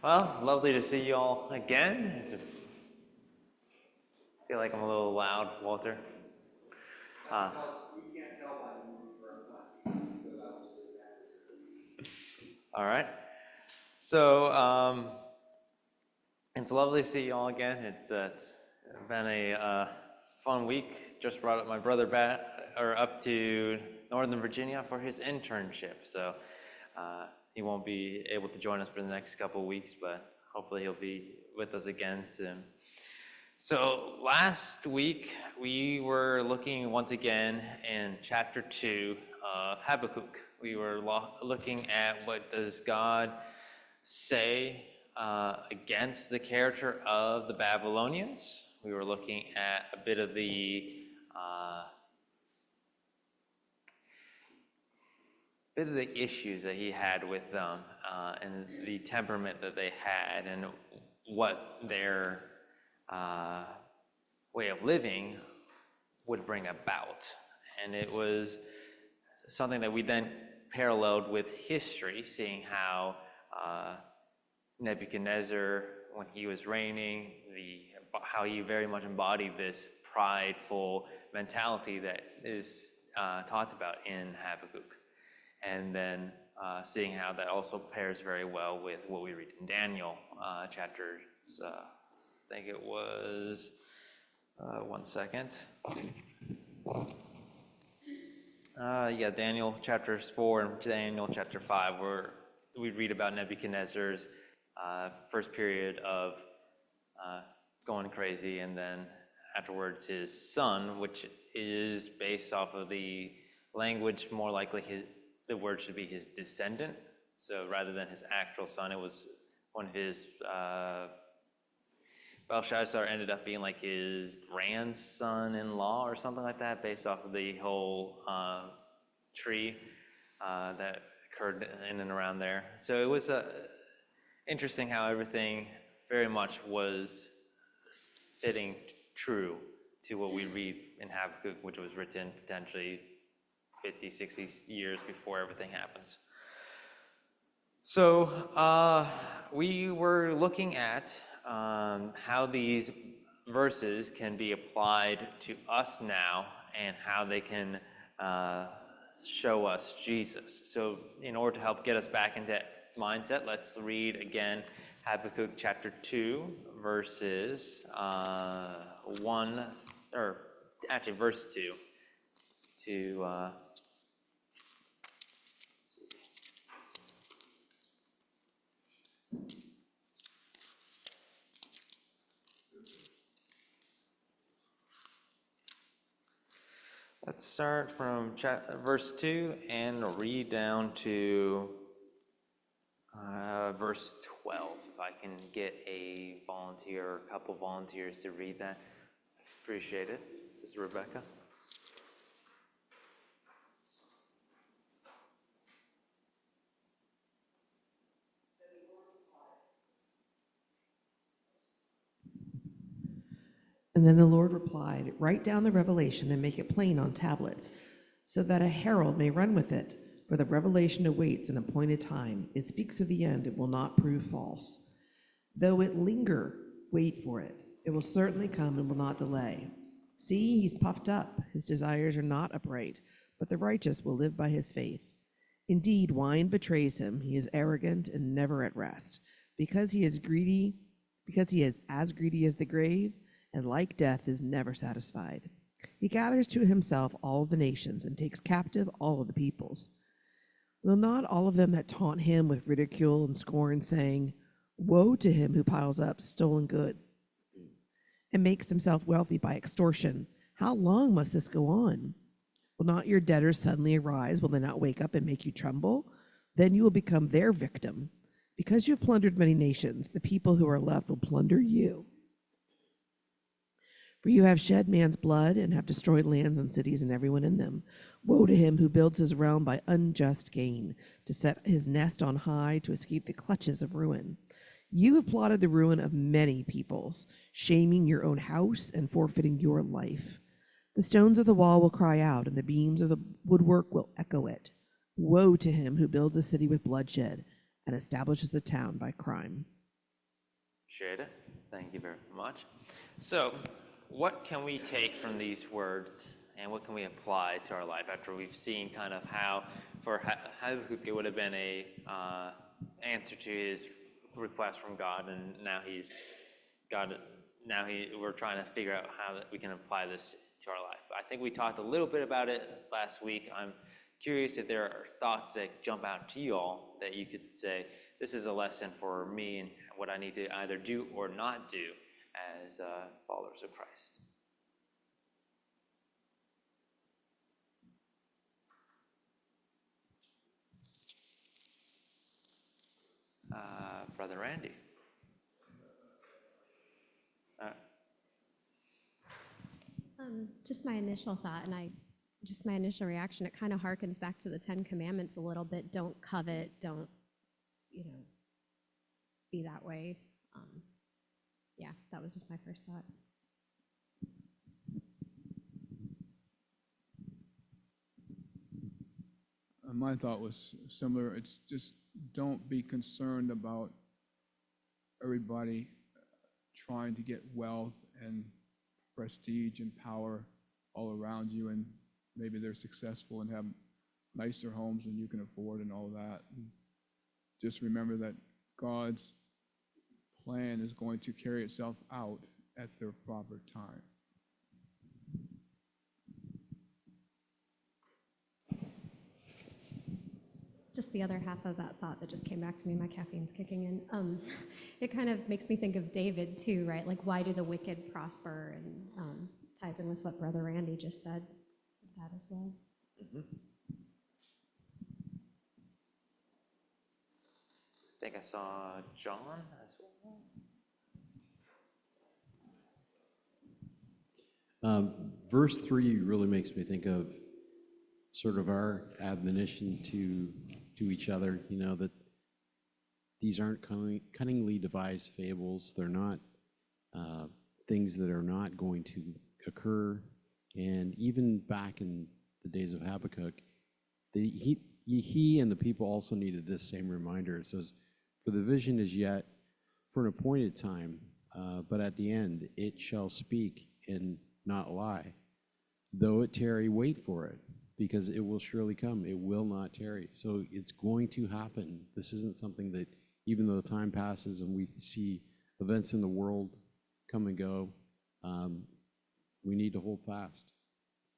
Well, lovely to see you all again. I feel like I'm a little loud, Walter. Uh, all right. So it's lovely to see you all again. It's been a fun week. Just brought up my brother up to Northern Virginia for his internship. So he won't be able to join us for the next couple of weeks, but hopefully he'll be with us again soon. So last week we were looking once again in chapter 2 of Habakkuk. We were looking at what does God say against the character of the Babylonians. We were looking at a bit of the issues that he had with them and the temperament that they had and what their way of living would bring about. And it was something that we then paralleled with history, seeing how Nebuchadnezzar, when he was reigning, how he very much embodied this prideful mentality that is talked about in Habakkuk. And then seeing how that also pairs very well with what we read in Daniel chapters, I think it was, one second. Daniel chapters 4 and Daniel chapter 5, where we read about Nebuchadnezzar's first period of going crazy, and then afterwards his son, which is based off of the language, more likely the word should be his descendant. So rather than his actual son, it was one of his, Belshazzar ended up being like his grandson-in-law or something like that, based off of the whole tree that occurred in and around there. So it was interesting how everything very much was fitting true to what we read in Habakkuk, which was written potentially 50, 60 years before everything happens. So we were looking at how these verses can be applied to us now and how they can show us Jesus. So in order to help get us back into mindset, let's read again Habakkuk chapter 2, verses 1, or actually verse 2 to let's see. Let's start from verse 2 and read down to verse 12. If I can get a volunteer or a couple volunteers to read that, appreciate it. This is Rebecca. And then the Lord replied, "Write down the revelation and make it plain on tablets, so that a herald may run with it. For the revelation awaits an appointed time. It speaks of the end. It will not prove false. Though it linger, wait for it. It will certainly come and will not delay. See, he's puffed up. His desires are not upright, but the righteous will live by his faith. Indeed, wine betrays him. He is arrogant and never at rest. Because he is as greedy as the grave, and like death is never satisfied. He gathers to himself all the nations and takes captive all of the peoples. Will not all of them that taunt him with ridicule and scorn, saying, 'Woe to him who piles up stolen good and makes himself wealthy by extortion. How long must this go on? Will not your debtors suddenly arise? Will they not wake up and make you tremble? Then you will become their victim. Because you have plundered many nations, the people who are left will plunder you. For you have shed man's blood and have destroyed lands and cities and everyone in them. Woe to him who builds his realm by unjust gain, to set his nest on high, to escape the clutches of ruin. You have plotted the ruin of many peoples, shaming your own house and forfeiting your life. The stones of the wall will cry out, and the beams of the woodwork will echo it. Woe to him who builds a city with bloodshed and establishes a town by crime. Appreciate it. Thank you very much. So, what can we take from these words and what can we apply to our life after we've seen kind of how for Habakkuk it would have been a answer to his request from God, and now he's God. Now we're trying to figure out how that we can apply this to our life. I think we talked a little bit about it last week. I'm curious if there are thoughts that jump out to you all that you could say, this is a lesson for me and what I need to either do or not do as followers of Christ. Brother Randy. Just my initial thought, and just my initial reaction, it kind of harkens back to the Ten Commandments a little bit. Don't covet, don't, be that way. Yeah, that was just my first thought. My thought was similar. It's just don't be concerned about everybody trying to get wealth and prestige and power all around you, and maybe they're successful and have nicer homes than you can afford and all that. And just remember that God's plan is going to carry itself out at their proper time. Just the other half of that thought that just came back to me, my caffeine's kicking in. It kind of makes me think of David too, right? Like, why do the wicked prosper? And ties in with what Brother Randy just said, that as well. Mm-hmm. I think I saw John as well. Verse 3 really makes me think of sort of our admonition to each other, that these aren't cunningly devised fables. They're not things that are not going to occur. And even back in the days of Habakkuk, he and the people also needed this same reminder. It says, for the vision is yet for an appointed time, but at the end it shall speak and not lie. Though it tarry, wait for it, because it will surely come. It will not tarry. So it's going to happen. This isn't something that, even though time passes and we see events in the world come and go, we need to hold fast,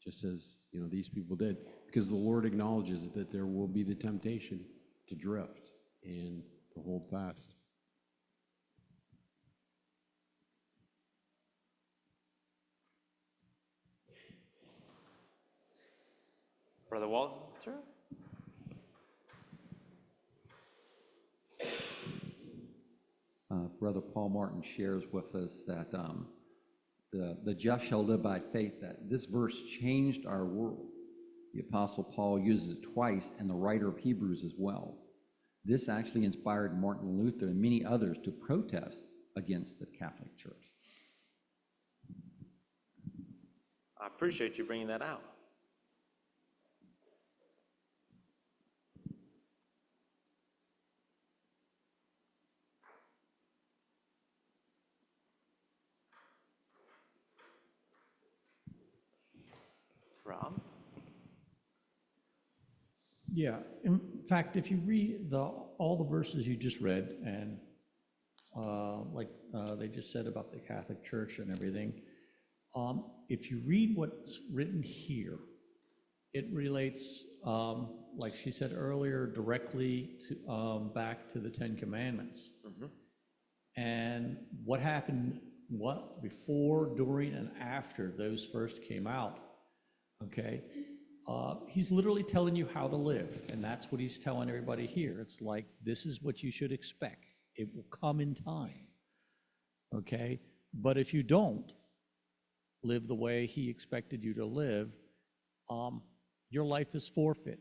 just as these people did, because the Lord acknowledges that there will be the temptation to drift and to hold fast. Brother Walter? Brother Paul Martin shares with us that the just shall live by faith, that this verse changed our world. The Apostle Paul uses it twice, and the writer of Hebrews as well. This actually inspired Martin Luther and many others to protest against the Catholic Church. I appreciate you bringing that out. Rob? Yeah, in fact, if you read all the verses you just read, and like they just said about the Catholic Church and everything, if you read what's written here, it relates, like she said earlier, directly to back to the Ten Commandments. Mm-hmm. And what happened, before, during, and after those first came out, okay? He's literally telling you how to live, and that's what he's telling everybody here. It's like, this is what you should expect. It will come in time, okay? But if you don't live the way he expected you to live, your life is forfeit.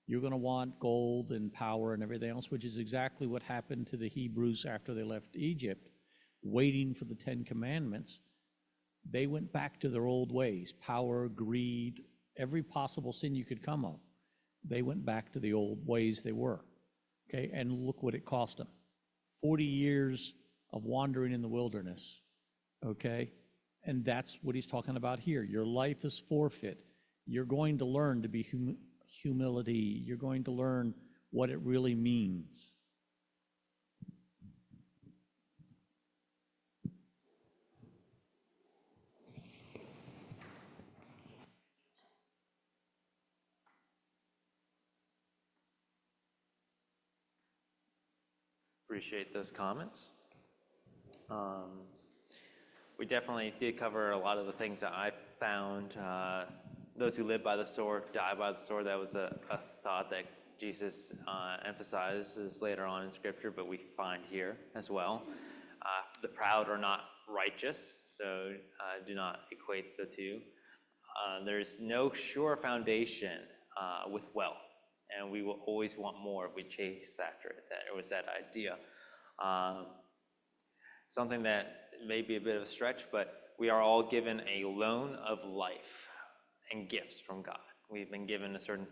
You're going to want gold and power and everything else, which is exactly what happened to the Hebrews after they left Egypt, waiting for the Ten Commandments. They went back to their old ways, power, greed, every possible sin you could come up. They went back to the old ways they were, okay? And look what it cost them. 40 years of wandering in the wilderness, okay? And that's what he's talking about here. Your life is forfeit. You're going to learn to be humility. You're going to learn what it really means. Appreciate those comments. We definitely did cover a lot of the things that I found. Those who live by the sword die by the sword. That was a thought that Jesus emphasizes later on in Scripture, but we find here as well. The proud are not righteous, so do not equate the two. There's no sure foundation with wealth, and we will always want more if we chase after it. That it was that idea. Something that may be a bit of a stretch, but we are all given a loan of life and gifts from God. We've been given a certain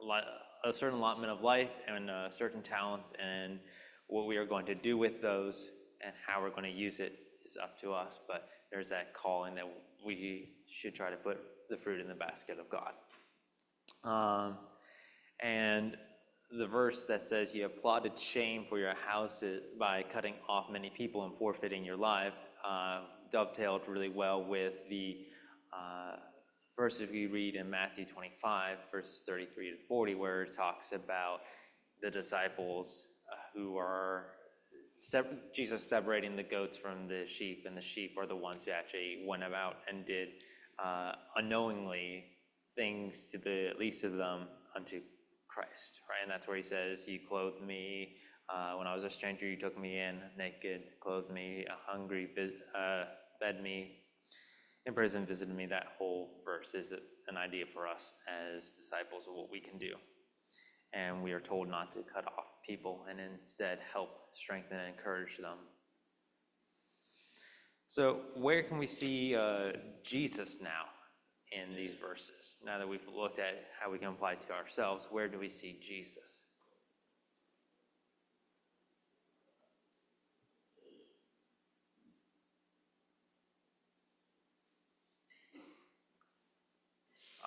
allotment of life and certain talents, and what we are going to do with those and how we're going to use it is up to us. But there's that calling that we should try to put the fruit in the basket of God. And the verse that says you have plotted shame for your house by cutting off many people and forfeiting your life dovetailed really well with the verses we read in Matthew 25, verses 33 to 40, where it talks about the disciples who are Jesus separating the goats from the sheep, and the sheep are the ones who actually went about and did unknowingly things to the least of them unto Christ, right? And that's where he says, you clothed me when I was a stranger, you took me in, naked, clothed me, hungry, fed me, in prison, visited me. That whole verse is an idea for us as disciples of what we can do. And we are told not to cut off people and instead help strengthen and encourage them. So where can we see Jesus now in these verses? Now that we've looked at how we can apply it to ourselves, where do we see Jesus?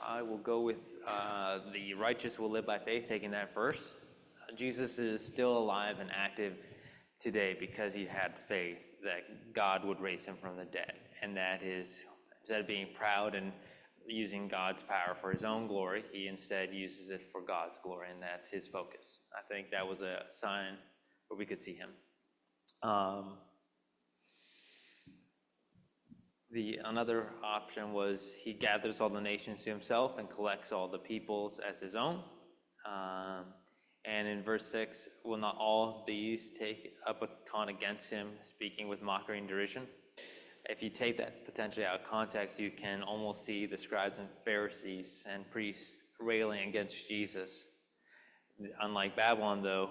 I will go with the righteous will live by faith, taking that first. Jesus is still alive and active today because he had faith that God would raise him from the dead. And that is, instead of being proud and using God's power for his own glory, he instead uses it for God's glory, and that's his focus. I think that was a sign where we could see him. Another option was he gathers all the nations to himself and collects all the peoples as his own. And in verse 6, will not all these take up a taunt against him, speaking with mockery and derision? If you take that potentially out of context, you can almost see the scribes and Pharisees and priests railing against Jesus. Unlike Babylon, though,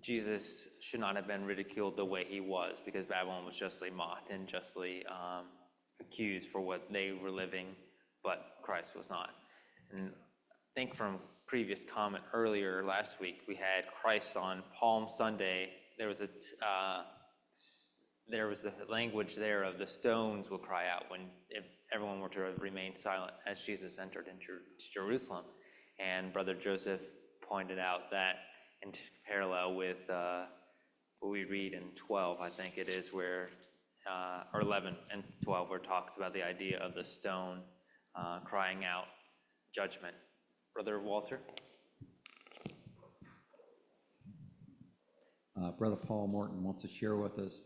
Jesus should not have been ridiculed the way he was, because Babylon was justly mocked and justly accused for what they were living, but Christ was not. And I think from previous comment earlier last week, we had Christ on Palm Sunday. There was a language there of the stones will cry out if everyone were to remain silent as Jesus entered into Jerusalem. And Brother Joseph pointed out that in parallel with what we read in 12, I think it is, where, or 11 and 12, where it talks about the idea of the stone crying out judgment. Brother Walter? Brother Paul Morton wants to share with us.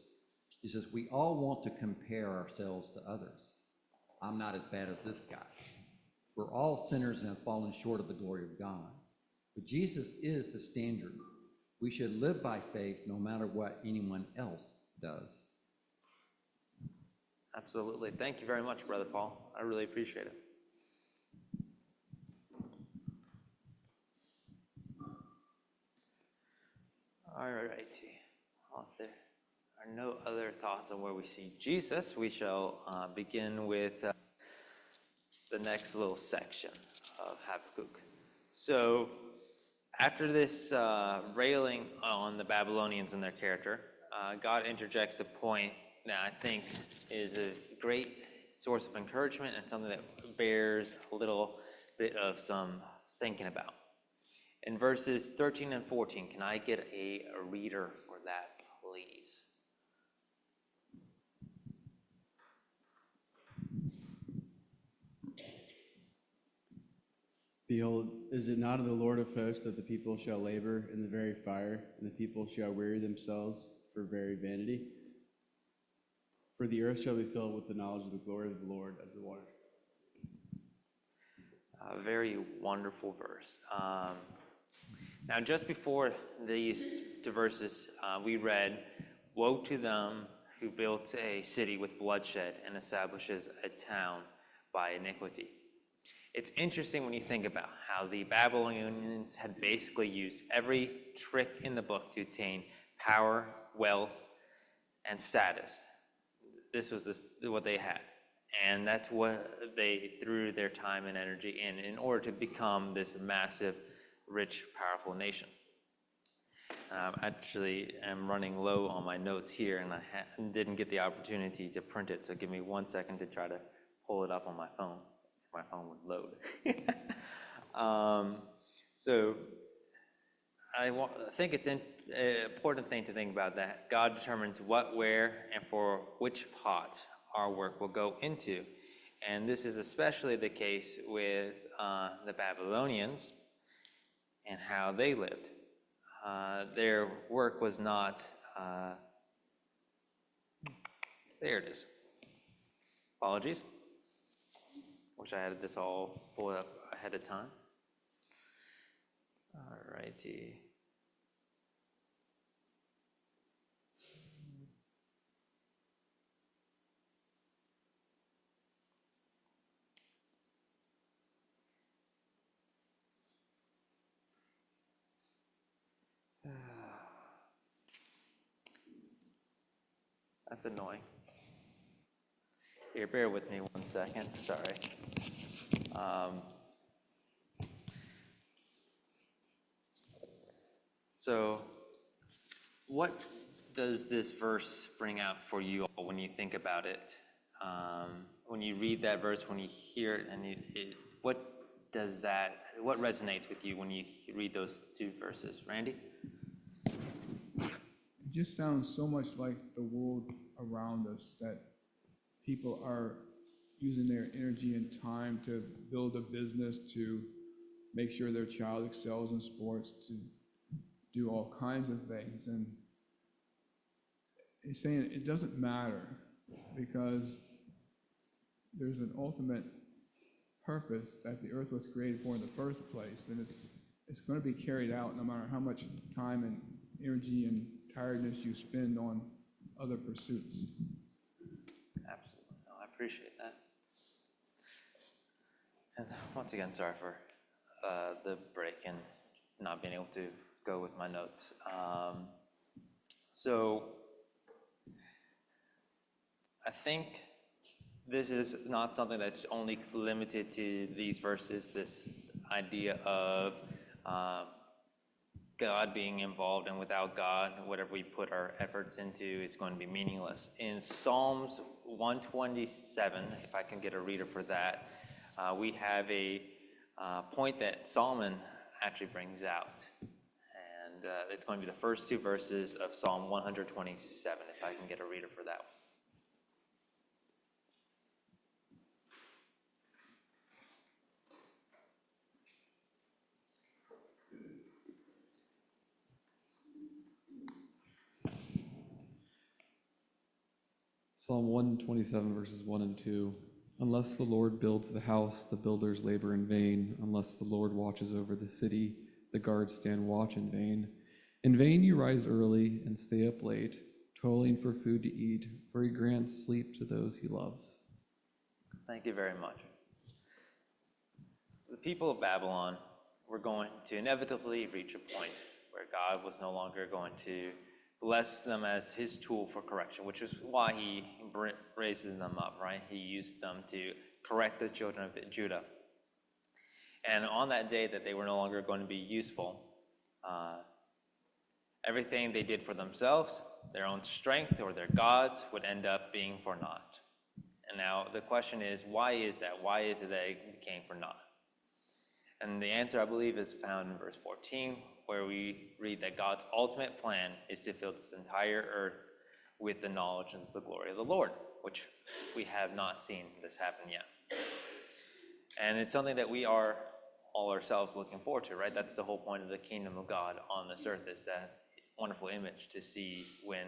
He says, we all want to compare ourselves to others. I'm not as bad as this guy. We're all sinners and have fallen short of the glory of God. But Jesus is the standard. We should live by faith no matter what anyone else does. Absolutely. Thank you very much, Brother Paul. I really appreciate it. All righty. Well, if there are no other thoughts on where we see Jesus, we shall begin with the next little section of Habakkuk. So, After this railing on the Babylonians and their character, God interjects a point that I think is a great source of encouragement and something that bears a little bit of some thinking about. In verses 13 and 14, can I get a reader for that, please? Behold, is it not of the Lord of hosts that the people shall labor in the very fire, and the people shall weary themselves for very vanity? For the earth shall be filled with the knowledge of the glory of the Lord as the water. A very wonderful verse. Now, just before these two verses, we read, "Woe to them who built a city with bloodshed and establishes a town by iniquity." It's interesting when you think about how the Babylonians had basically used every trick in the book to attain power, wealth, and status. This was what they had. And that's what they threw their time and energy in order to become this massive, rich, powerful nation. Actually, I'm running low on my notes here, and I didn't get the opportunity to print it, so give me 1 second to try to pull it up on my phone. If my phone would load. So I think it's an important thing to think about that God determines what, where, and for which pot our work will go into. And this is especially the case with the Babylonians and how they lived. Their work was not, there it is. Apologies. Wish I had this all pulled up ahead of time. All righty. That's annoying. Here, bear with me 1 second. Sorry. So, what does this verse bring out for you all when you think about it? When you read that verse, when you hear it, and what resonates with you when you read those two verses? Randy? It just sounds so much like the world around us, that people are using their energy and time to build a business, to make sure their child excels in sports, to do all kinds of things. And he's saying it doesn't matter, because there's an ultimate purpose that the earth was created for in the first place, and it's going to be carried out no matter how much time and energy and tiredness you spend on other pursuits. Absolutely. No, I appreciate that. And once again, sorry for the break and not being able to go with my notes. So I think this is not something that's only limited to these verses, this idea of God being involved, and without God, whatever we put our efforts into is going to be meaningless. In Psalms 127, if I can get a reader for that, we have a point that Solomon actually brings out. And it's going to be the first two verses of Psalm 127, if I can get a reader for that one. Psalm 127, verses 1 and 2. Unless the Lord builds the house, the builders labor in vain. Unless the Lord watches over the city, the guards stand watch in vain. In vain you rise early and stay up late, toiling for food to eat, for he grants sleep to those he loves. Thank you very much. The people of Babylon were going to inevitably reach a point where God was no longer going to bless them as his tool for correction, which is why he raises them up, right? He used them to correct the children of Judah. And on that day that they were no longer going to be useful, Everything they did for themselves, their own strength, or their gods would end up being for naught. And now the question is, why is that? Why is it that it became for naught? And the answer, I believe, is found in verse 14, where we read that God's ultimate plan is to fill this entire earth with the knowledge and the glory of the Lord, which we have not seen this happen yet. And it's something that we are all ourselves looking forward to, right? That's the whole point of the kingdom of God on this earth, is that wonderful image to see when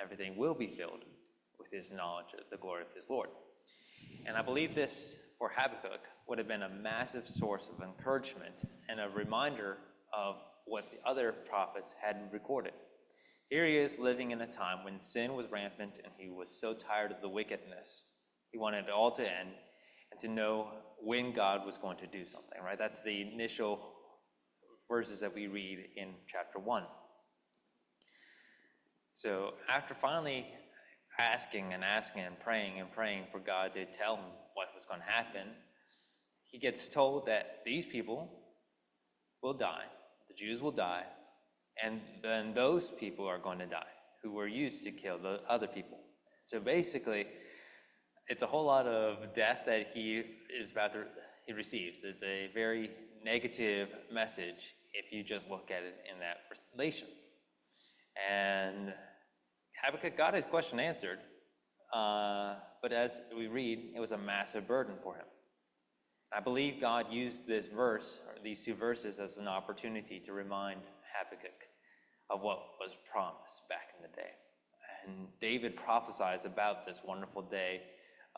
everything will be filled with his knowledge of the glory of his Lord. And I believe this, for Habakkuk, would have been a massive source of encouragement and a reminder of what the other prophets had recorded. Here he is living in a time when sin was rampant and he was so tired of the wickedness. He wanted it all to end and to know when God was going to do something, right? That's the initial verses that we read in chapter 1. So after finally asking and praying for God to tell him what was going to happen, he gets told that these people will die, the Jews will die, and then those people are going to die who were used to kill the other people. So basically, it's a whole lot of death that he receives. It's a very negative message if you just look at it in that relation. And Habakkuk got his question answered, but as we read, it was a massive burden for him. I believe God used this verse, or these two verses, as an opportunity to remind Habakkuk of what was promised back in the day. And David prophesies about this wonderful day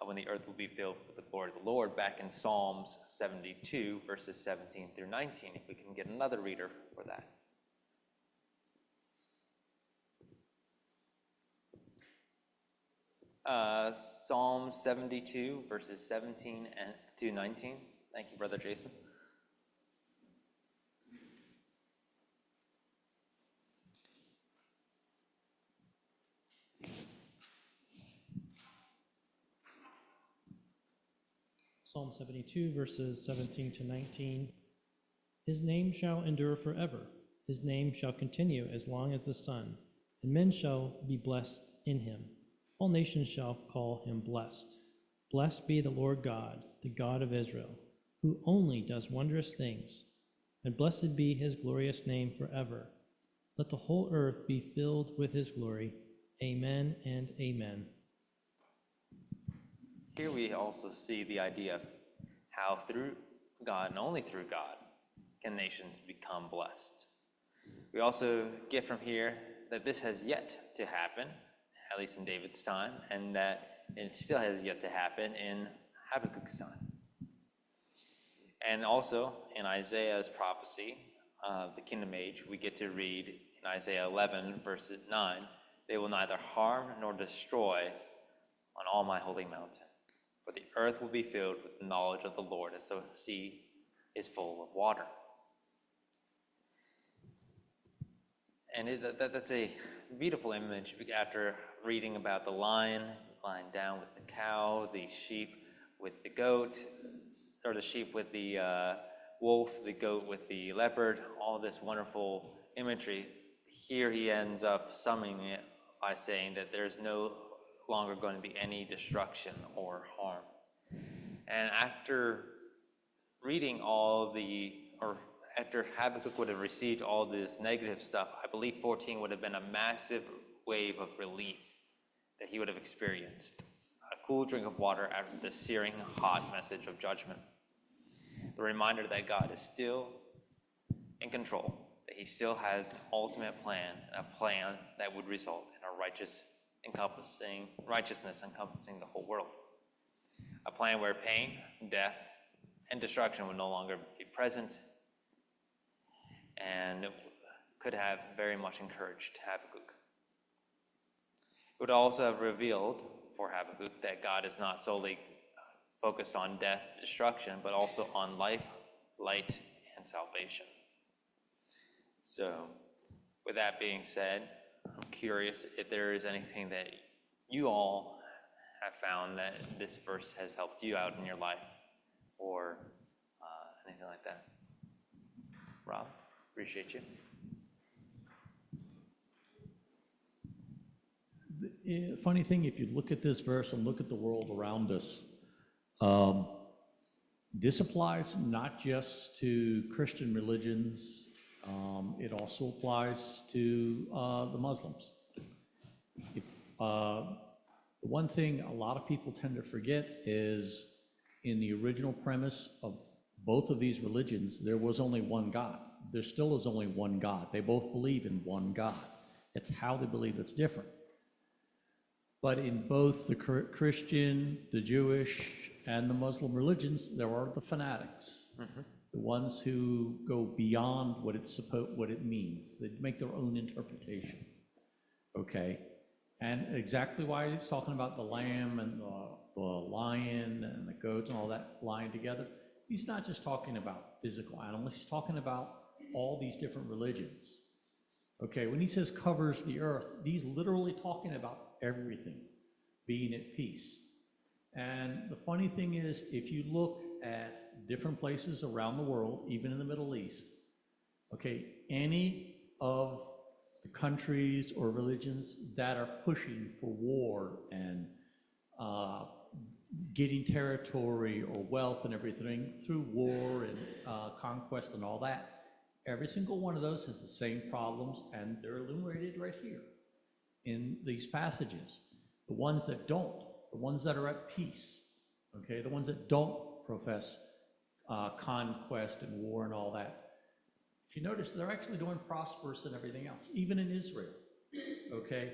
when the earth will be filled with the glory of the Lord back in Psalms 72, verses 17 through 19, if we can get another reader for that. Psalm 72, verses 17 to 19. Thank you, Brother Jason. Psalm 72, verses 17 to 19. His name shall endure forever. His name shall continue as long as the sun, and men shall be blessed in him. All nations shall call him blessed. Blessed be the Lord God, the God of Israel, who only does wondrous things, and blessed be his glorious name forever. Let the whole earth be filled with his glory. Amen and amen. Here we also see the idea of how through God, and only through God, can nations become blessed. We also get from here that this has yet to happen, at least in David's time, and that it still has yet to happen in Habakkuk's time. And also in Isaiah's prophecy of the kingdom age, we get to read in Isaiah 11, verse 9, they will neither harm nor destroy on all my holy mountain, for the earth will be filled with the knowledge of the Lord as the sea is full of water. And that's a beautiful image after reading about the lion lying down with the cow, the sheep with the goat, or the sheep with the wolf, the goat with the leopard, all this wonderful imagery. Here he ends up summing it by saying that there's no longer going to be any destruction or harm. And after reading after Habakkuk would have received all this negative stuff, I believe 14 would have been a massive wave of relief that he would have experienced. A cool drink of water after the searing hot message of judgment. The reminder that God is still in control, that he still has an ultimate plan, a plan that would result in a righteousness encompassing the whole world. A plan where pain, death, and destruction would no longer be present, and could have very much encouraged Habakkuk. It would also have revealed for Habakkuk that God is not solely focused on death, destruction, but also on life, light, and salvation. So, with that being said, I'm curious if there is anything that you all have found that this verse has helped you out in your life, or anything like that. Rob? Appreciate you. Funny thing, if you look at this verse and look at the world around us, this applies not just to Christian religions, it also applies to the Muslims. The one thing a lot of people tend to forget is in the original premise of both of these religions, there was only one God. There still is only one God. They both believe in one God. It's how they believe that's different. But in both the Christian, the Jewish, and the Muslim religions, there are the fanatics, the ones who go beyond what it means. They make their own interpretation. Okay, and exactly why he's talking about the lamb and the lion and the goat and all that lying together. He's not just talking about physical animals. He's talking about all these different religions. Okay, when he says covers the earth, he's literally talking about everything being at peace. And the funny thing is, if you look at different places around the world, even in the Middle East, okay, any of the countries or religions that are pushing for war and getting territory or wealth and everything through war and conquest and all that, every single one of those has the same problems, and they're enumerated right here in these passages. The ones that don't, the ones that are at peace, okay, the ones that don't profess conquest and war and all that. If you notice, they're actually doing prosperous and everything else, even in Israel, okay?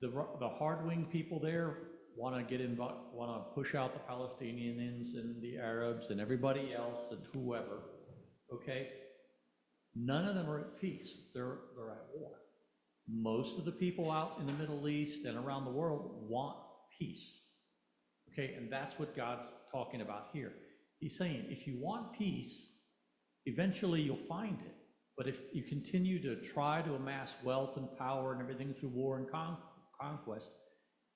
The hard-wing people there want to push out the Palestinians and the Arabs and everybody else and whoever, okay? None of them are at peace. They're at war. Most of the people out in the Middle East and around the world want peace, okay? And that's what God's talking about here. He's saying, if you want peace, eventually you'll find it. But if you continue to try to amass wealth and power and everything through war and conquest,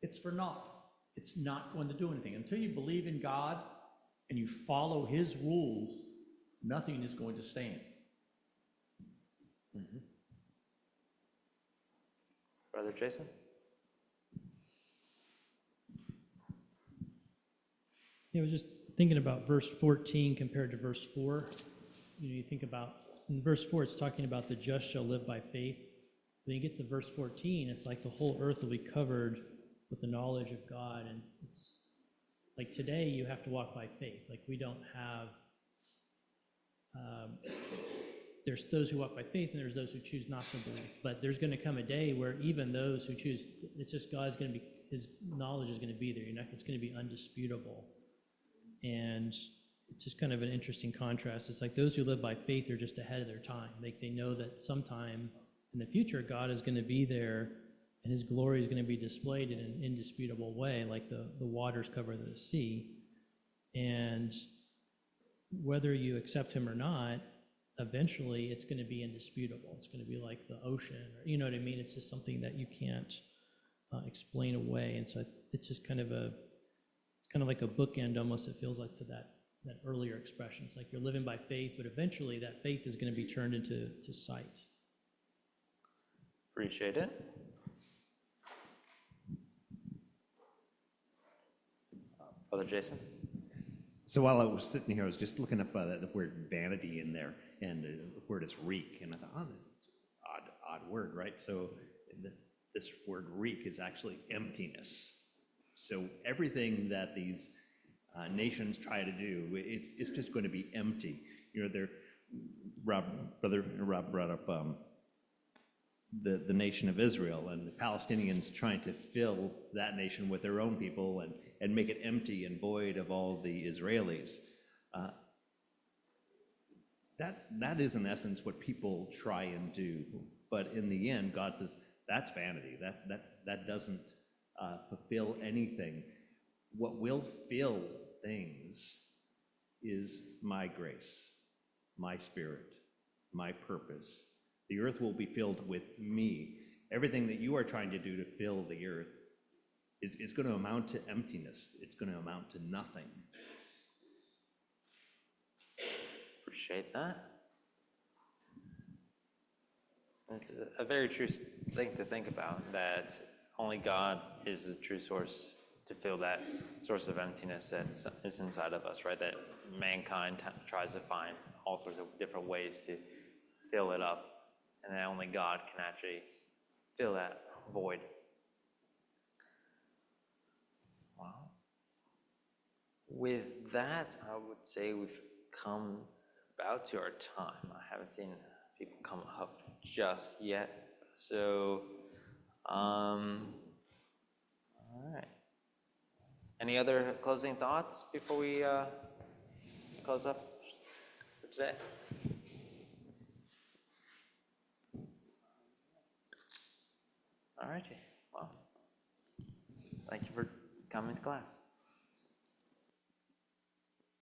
it's for naught. It's not going to do anything. Until you believe in God and you follow his rules, nothing is going to stand. Brother Jason? Yeah, I was just thinking about verse 14 compared to verse 4. You think about, in verse 4, it's talking about the just shall live by faith. When you get to verse 14, it's like the whole earth will be covered with the knowledge of God. And it's like today you have to walk by faith. Like we don't have, there's those who walk by faith and there's those who choose not to believe. But there's going to come a day where even those who choose, it's just God's going to be, his knowledge is going to be there. It's going to be undisputable. And it's just kind of an interesting contrast. It's like those who live by faith are just ahead of their time. Like they know that sometime in the future, God is going to be there and his glory is going to be displayed in an indisputable way, like the waters cover the sea. And whether you accept him or not, eventually it's going to be indisputable. It's going to be like the ocean, or, you know what I mean? It's just something that you can't explain away. And so it's just kind of like a bookend almost, it feels like, to that earlier expression. It's like you're living by faith, but eventually that faith is going to be turned into sight. Appreciate it. Brother Jason? So while I was sitting here, I was just looking up the word vanity in there, and the word is reek, and I thought, oh, that's an odd word, right? So this word reek is actually emptiness. So everything that these nations try to do, it's just going to be empty. You know, Brother Rob brought up the nation of Israel and the Palestinians trying to fill that nation with their own people and make it empty and void of all the Israelis. That is in essence what people try and do. But in the end, God says, that's vanity. That doesn't fulfill anything. What will fill things is my grace, my spirit, my purpose. The earth will be filled with me. Everything that you are trying to do to fill the earth is going to amount to emptiness. It's going to amount to nothing. Appreciate that. It's a very true thing to think about, that only God is the true source to fill that source of emptiness that is inside of us, right? That mankind tries to find all sorts of different ways to fill it up, and that only God can actually fill that void. Wow. With that, I would say we've come about to our time. I haven't seen people come up just yet. So, all right. Any other closing thoughts before we close up for today? All righty. Well, thank you for coming to class.